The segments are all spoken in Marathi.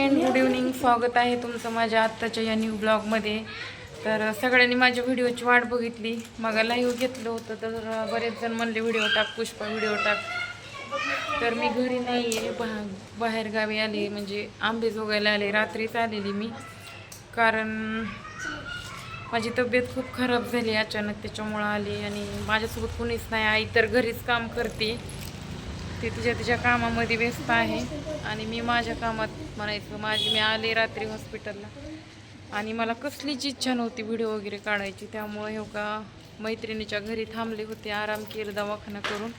Friend, good evening. स्वागत आहे तुमचं माझ्या आत्ताच्या या न्यू ब्लॉगमध्ये. तर सगळ्यांनी माझ्या व्हिडिओची वाट बघितली. मग लाईव्ह घेतलं होतं तर बरेच जण म्हणले व्हिडिओ टाक, पुष्पा व्हिडिओ टाक. तर मी घरी नाही आहे, बाहेर गावी आले, म्हणजे आंबे जोगायला आले. रात्रीच आलेली मी, कारण माझी तब्येत खूप खराब झाली अचानक, त्याच्यामुळं आली. आणि माझ्यासोबत कोणीच नाही, आई तर घरीच काम करते, ती तिच्या कामामध्ये व्यस्त आहे आणि मी माझ्या कामात म्हणायचं. मी आले रात्री हॉस्पिटलला आणि मला कसलीच इच्छा नव्हती व्हिडिओ वगैरे काढायची. त्यामुळे हे का मैत्रिणीच्या घरी थांबले होते, आराम केलं दवाखाना करून.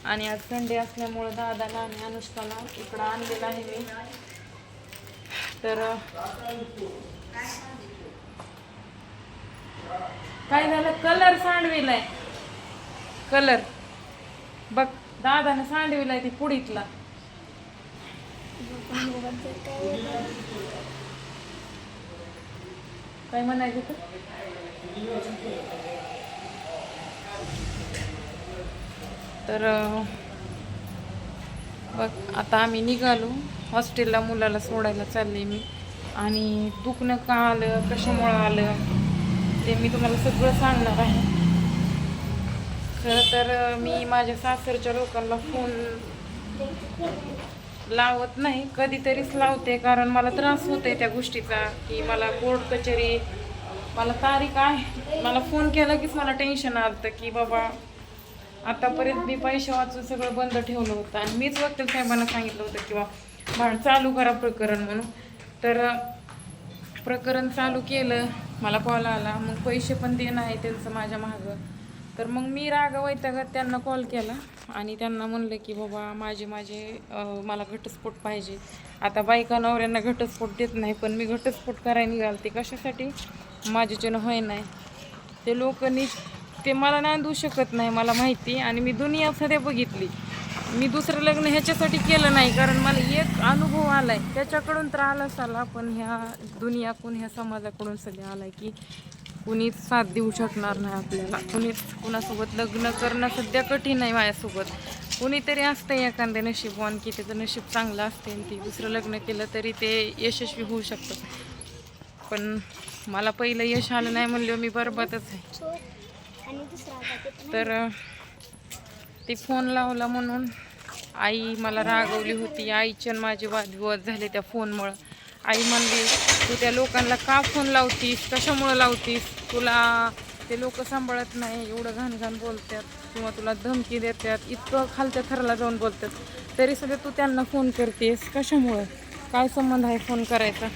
आणि आज संडे असल्यामुळं दादाला आणि अनुष्काला इकडं आणलेलं आहे मी. तर काय झालं, कलर सांडविलाय, कलर बघ दादाने सांडविलाय ती पुडीतला. काय म्हणायचं तर बघ आता आम्ही निघालो हॉस्टेलला, मुलाला सोडायला चालले मी. आणि दुखणं का आलं, कशामुळं आलं ते मी तुम्हाला सगळं सांगणार आहे. खरं तर मी माझ्या सासरच्या लोकांना फोन लावत नाही, कधीतरीच लावते, कारण मला त्रास होतोय त्या गोष्टीचा, की मला कोर्ट कचेरी, मला तारीख आहे. मला फोन केला कीच मला टेन्शन आलं की बाबा आतापर्यंत मी पैसे वाचून सगळं बंद ठेवलं होतं. आणि मीच वकील साहेबांना सांगितलं होतं किंवा भाड चालू करा प्रकरण म्हणून. तर प्रकरण चालू केलं, मला कॉल आला, मग पैसे पण देणं आहे त्यांचं माझ्या मागं. तर मग मी वैतागात त्यांना कॉल केला आणि त्यांना म्हणलं की बाबा माझे मला घटस्फोट पाहिजे. आता बायका नवऱ्यांना घटस्फोट देत नाही, पण मी घटस्फोट करायला निघालते. कशासाठी? माझ्याच्यानं होय नाही. ते लोक ते मला नांदू शकत नाही, मला माहिती. आणि मी दुनिया सध्या बघितली. मी दुसरं लग्न ह्याच्यासाठी केलं नाही, कारण मला एक अनुभव आलाय, त्याच्याकडून तर आलाच आला, पण ह्या दुनियाकडून, ह्या समाजाकडून सगळं आलाय की कुणीच साथ देऊ शकणार नाही आपल्याला. कुणासोबत लग्न करणं सध्या कठीण आहे माझ्यासोबत. कुणीतरी असतं एखाद्या नशीबवान की त्याचं नशीब चांगलं असते, ती दुसरं लग्न केलं तरी ते यशस्वी होऊ शकतं. पण मला पहिलं यश आलं नाही म्हणलं मी बरबादच आहे. तर ती फोन लावला म्हणून आई मला रागवली होती. आईचे माझे वादविवाद झाले त्या फोनमुळं. आई म्हणली तू त्या लोकांना का फोन लावतीस, कशामुळं लावतीस, तुला ते लोक सांभाळत नाही, एवढं घाण बोलतात किंवा तुला धमकी देतात, इतकं खालच्या थराला जाऊन बोलतात, तरी सुद्धा तू त्यांना फोन करतेस, कशामुळं, काय संबंध आहे फोन करायचा.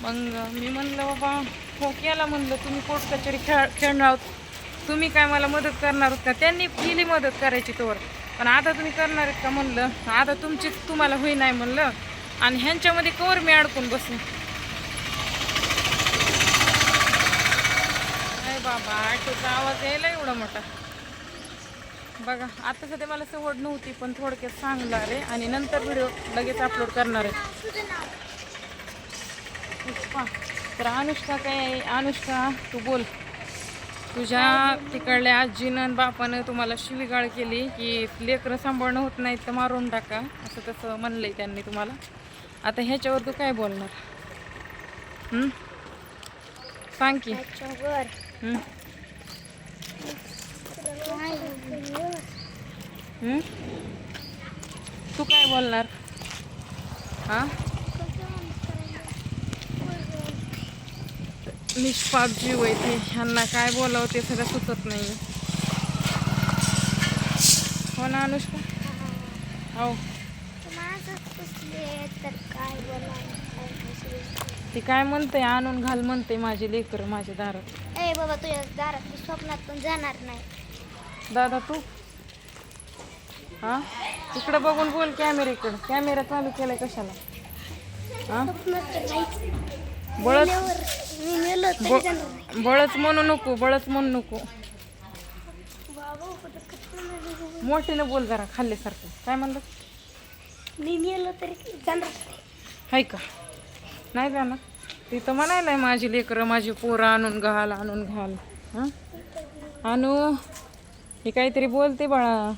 मग मी म्हणलं बाबा हो केला, म्हणलं तुम्ही कोर्ट कचेरी खेळणार आहोत, तुम्ही काय मला मदत करणार आहोत का? त्यांनी केली मदत करायची तोवर, पण आता तुम्ही करणार आहेत का म्हणलं. आता तुम्हाला होई नाही म्हणलं, आणि ह्यांच्यामध्ये कवर मी अडकून बसू. अरे बाबा ऑटोचा आवाज यायला एवढा मोठा. बघा आता सध्या मला सवड नव्हती, पण थोडक्यात सांगणार आहे आणि नंतर व्हिडिओ लगेच अपलोड करणार आहे. तर अनुष्का तू बोल. तुझ्या तिकडल्या आजीनं आणि बापानं तुम्हाला शिवीगाळ केली की लेकरं सांभाळणं होत नाही तर मारून टाका, असं तसं म्हणलंय त्यांनी तुम्हाला. आता ह्याच्यावर तू काय बोलणार? सांग की. तू काय बोलणार? हां निष्पाप जीव आहे ते, ह्यांना काय बोलावं ते सगळं सुचत नाही. हो ना अनुष्का? हो. ते काय म्हणते, आणून घाल म्हणते माझे लेकर माझ्या दारात. ए बाबा तुझ्या दारात मी स्वप्नात पण जाणार नाही. दादा तू हां इकडे बघून बोल, कॅमेऱ्याकडं. कॅमेरा चालू केलाय कशाला? हां बळच म्हणू नको, बळच म्हणू नको. मोठीनं बोल जरा, खाल्ल्यासारखं. काय म्हणलं? मी मेलो तरी जाणार हाय का? नाही जाणार. तिथं म्हणायलाय माझी लेकरं माझी पोरं आणून घाल. हां आणू हे काहीतरी बोलते बाळा.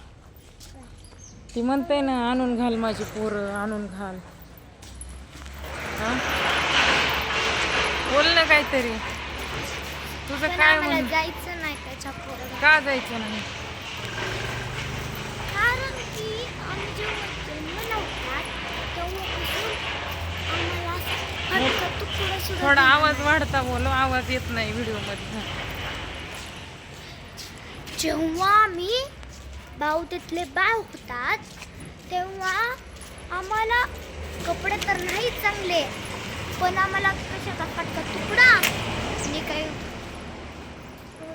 ती म्हणते ना आणून घाल माझी पोरं, आणून घाल. ना काहीतरी. तुझं पण काय आम्हाला म्हणणं? जायचं नाही त्याच्या पुढे. का जायचं नाही? कारण की आम्ही जेव्हा जन्म नव्हतात तेव्हापासून आम्हाला फटका तुकडा सुद्धा थोडा दिला आवाज नाही. वाढता बोलो, आवाज येत नाही व्हिडिओ मध्ये. जेव्हा आम्ही भाऊ तिथले बाळ होतात तेव्हा आम्हाला कपडे तर नाही चांगले, पण आम्हाला कशाचा फटका तुकडा आणि काही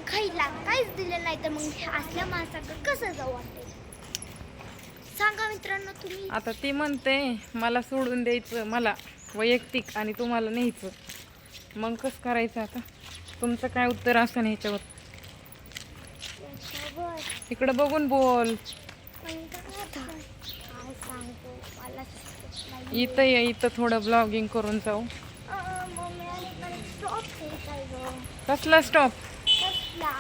खायला काहीच दिले नाही. तर मग असल्या माणसाकडे कसं जाऊ वाटेल सांगा मित्रांनो तुम्ही. आता ती म्हणते मला सोडून द्यायचं मला वैयक्तिक आणि तुम्हाला न्यायचं, मग कसं करायचं आता? तुमचं काय उत्तर असं ह्याच्यावर? त्याच्यावर इकडं बघून बोल. पण काय सांगतो मला सुचत नाही. इथं ये, इथं थोडं ब्लॉगिंग करून जाऊ. मम्मी आणि स्टॉप काय गं कसला स्टॉप? कसला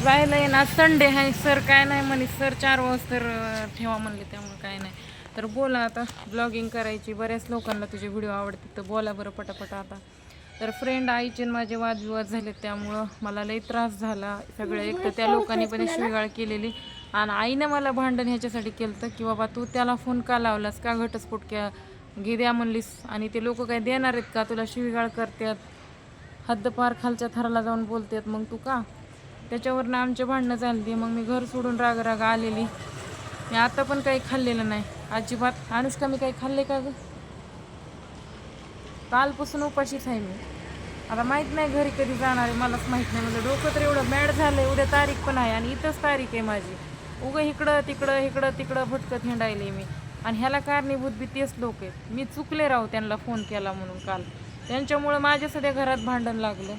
जायला आहे ना, संडे आहे सर काय नाही म्हणे, सर 4 वाजता ठेवा म्हणले, त्यामुळे काय नाही. तर बोला आता, ब्लॉगिंग करायची. बऱ्याच लोकांना तुझे व्हिडिओ आवडतात, तर बोला बरं पटापट आता. तर फ्रेंड आईचे माझे वादविवाद झाले, त्यामुळं मला लई त्रास झाला सगळे. एक तर त्या लोकांनी पण शिवीगाळ केलेली, आणि आईनं मला भांडण ह्याच्यासाठी केलं तर की बाबा तू त्याला फोन का लावलास, का घटस्फोट घे द्या म्हणलीस, आणि ते लोक काय देणार आहेत का? तुला शिवीगाळ करतात, हद्दपार खालच्या थराला जाऊन बोलतात, मग तू का? त्याच्यावरनं आमचे भांडणं झाली. मग मी घर सोडून राग आलेली. मी आता पण काही खाल्लेलं नाही अजिबात. अनुष्का मी काही खाल्ले का ग? कालपासून उपाशीच आहे मी. आता माहीत नाही घरी कधी जाणार आहे, मलाच माहीत नाही. म्हणजे डोकं तर एवढं मॅड झालंय. उद्या तारीख पण आहे आणि इथंच तारीख आहे माझी. उगं इकडं तिकडं भटकत हिंडायले मी. आणि ह्याला कारणीभूत बी तेच लोक आहेत. मी चुकले राहू त्यांना फोन केला म्हणून काल. त्यांच्यामुळं माझ्या सध्या घरात भांडण लागलं.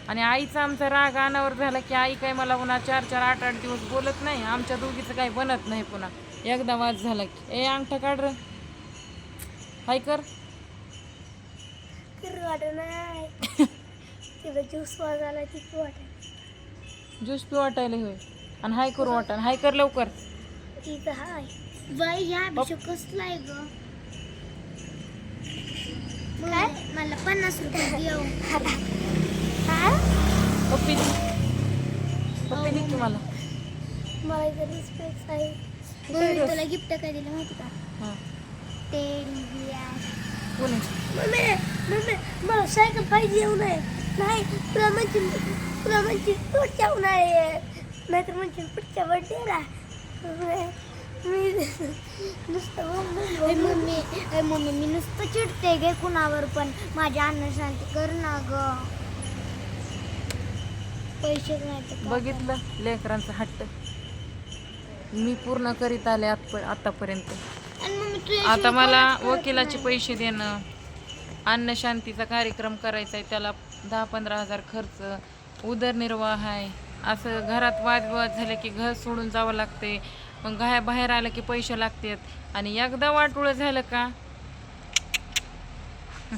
आणि आईचा आमचा राग अनावर झाला की आई काय मला पुन्हा 4-4, 8-8 दिवस बोलत नाही. आमच्या दोघीचं काही बनत नाही. पुन्हा एकदा वाद झाला की अंगठा काढ र, हाय कर नाही तिला ज्यूस वाजायला तिथे वाटायला ज्यूस पी वाटायला होय, आणि हाय करू वाटा, हाय कर लवकर. तिथं हाय बाई. ह्या अभिषेक कसला आहे ग? काय मला 50 रुपये देऊ. पप्पी दे की मला. मला इथं रिस्पेक्ट आहे. तुला गिफ्ट काय दिलं माहिती का? हां, टेडी बियर. कोणी? मम्मी मला सायकल पाहिजे. येऊ नये नाही तुला म्हणते पुढच्या उन्हाळ्यात, नाहीतर म्हणते पुढच्या बड्डेला. मी नुसतं मम्मी मी नुसतं चिडते गे कुणावर पण. माझ्या अन्न शांती कर ना ग. पैसे नाही तर बघितलं लेकरांचा हट्ट मी पूर्ण करीत आले आतापर्यंत. आणि मम्मी तू आता मला वकिलाचे पैसे देणं, अन्न शांतीचा कार्यक्रम करायचा आहे, त्याला 10-15 हजार खर्च, उदरनिर्वाह आहे. असं घरात वादविवाद झाले की घर सोडून जावं लागते. मग बाहेर आलं की पैसे लागतात. आणि एकदा वाटोळं झालं का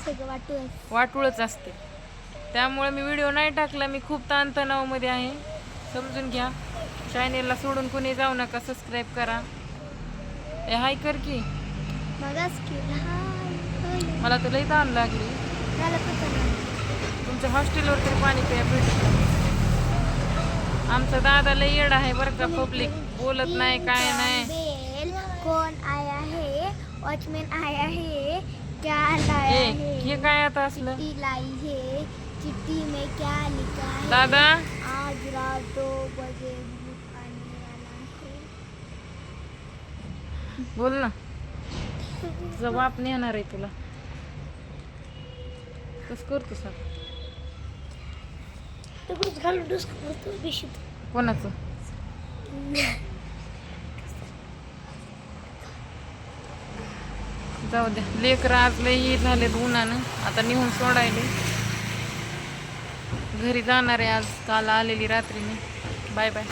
सगळं वाटोळच असते. त्यामुळे मी व्हिडिओ नाही टाकला. मी खूप ताणतणावामध्ये आहे, समजून घ्या. चॅनेलला सोडून कोणी जाऊ नका, सबस्क्राईब करा. हाय कर की. मला तर लई ताण लागली. तुमच्या हॉस्टेलवर तरी पाणी प्या भेटत. आमचा दादा लई येड आहे बरं का. पब्लिक बोलत नाही काय नाही. कौन आया है? वॉचमैन आया है. क्या लाया है? हे काय आता असलं? चिट्ठी लाई है. चिट्ठी में क्या लिखा है? दादा आज रात 2 बजे भूत आने वाला है. बोल ना. तुझा बाप नेणार आहे तुला. कसं करतो सर? घालून करतो बेशीत. कोणाचं? जाऊ द्या. लेकरं आज लई झालेत उन्हानं. आता निघून सोडायले. घरी जाणार आहे आज. काल आलेली रात्रीने. Bye bye.